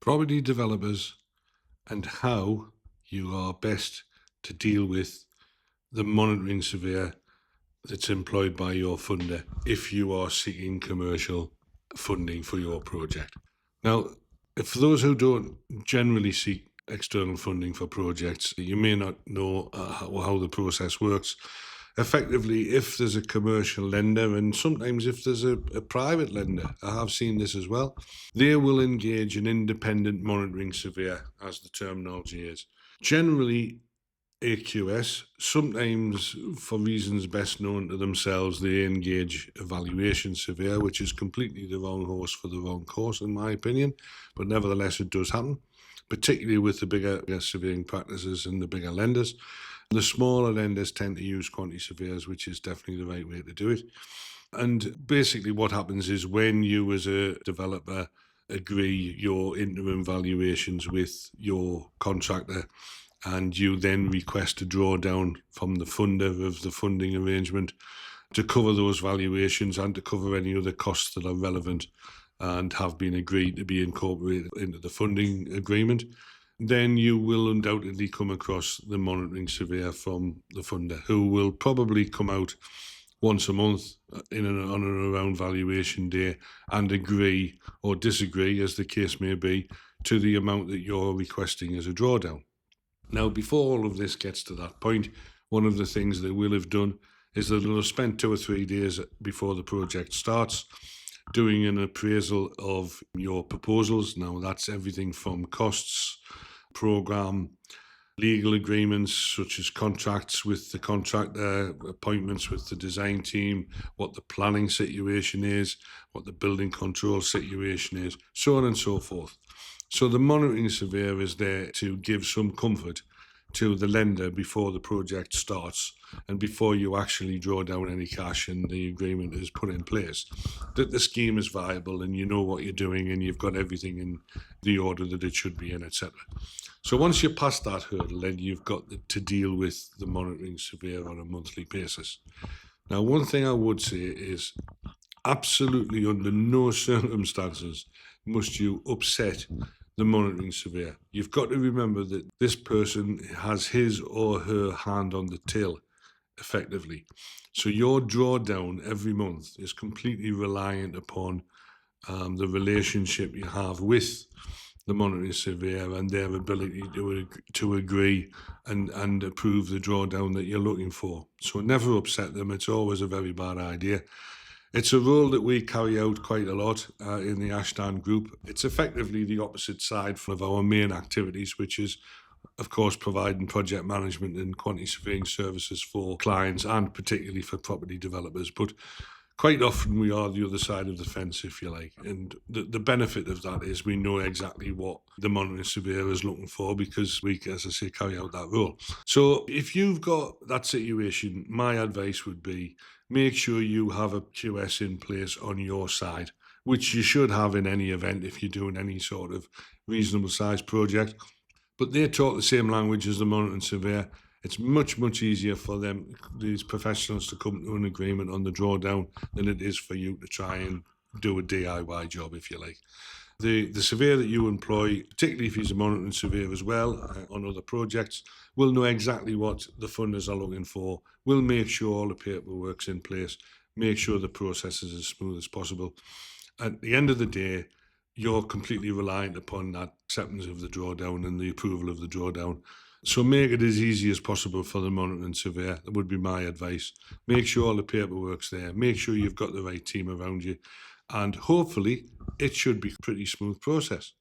property developers and how you are best to deal with the monitoring surveyor that's employed by your funder if you are seeking commercial funding for your project. Now, for those who don't generally seek external funding for projects, you may not know how the process works. Effectively, if there's a commercial lender, and sometimes if there's a private lender, I have seen this as well, they will engage an independent monitoring surveyor, as the terminology is. Generally, AQS, sometimes for reasons best known to themselves, they engage a valuation surveyor, which is completely the wrong horse for the wrong course, in my opinion. But nevertheless, it does happen, particularly with the bigger surveying practices and the bigger lenders. The smaller lenders tend to use quantity surveyors, which is definitely the right way to do it. And basically what happens is when you as a developer agree your interim valuations with your contractor, and you then request a drawdown from the funder of the funding arrangement to cover those valuations and to cover any other costs that are relevant and have been agreed to be incorporated into the funding agreement, then you will undoubtedly come across the monitoring surveyor from the funder, who will probably come out once a month on and around valuation day and agree or disagree, as the case may be, to the amount that you're requesting as a drawdown. Now, before all of this gets to that point, one of the things they will have done is that they'll have spent 2 or 3 days before the project starts doing an appraisal of your proposals. Now, that's everything from costs, program, legal agreements such as contracts with the contractor, appointments with the design team, what the planning situation is, what the building control situation is, so on and so forth. So the monitoring surveyor is there to give some comfort to the lender before the project starts and before you actually draw down any cash and the agreement is put in place, that the scheme is viable and you know what you're doing and you've got everything in the order that it should be in, etc. So once you're past that hurdle, then you've got to deal with the monitoring surveyor on a monthly basis. Now, one thing I would say is absolutely under no circumstances must you upset the monitoring surveyor. You've got to remember that this person has his or her hand on the till, effectively. So your drawdown every month is completely reliant upon the relationship you have with the monitoring surveyor and their ability to agree and approve the drawdown that you're looking for. So never upset them. It's always a very bad idea. It's a role that we carry out quite a lot in the Ashdown Group. It's effectively the opposite side of our main activities, which is, of course, providing project management and quantity surveying services for clients and particularly for property developers. But quite often we are the other side of the fence, if you like. And the benefit of that is we know exactly what the monitoring surveyor is looking for because we, as I say, carry out that role. So if you've got that situation, my advice would be make sure you have a QS in place on your side, which you should have in any event if you're doing any sort of reasonable sized project. But they talk the same language as the monitoring surveyor. It's much, much easier for them, these professionals, to come to an agreement on the drawdown than it is for you to try and do a DIY job, if you like. The surveyor that you employ, particularly if he's a monitoring surveyor as well on other projects, will know exactly what the funders are looking for, will make sure all the paperwork's in place, make sure the process is as smooth as possible. At the end of the day, you're completely reliant upon that acceptance of the drawdown and the approval of the drawdown. So make it as easy as possible for the monitoring surveyor. That would be my advice. Make sure all the paperwork's there. Make sure you've got the right team around you. And hopefully, it should be a pretty smooth process.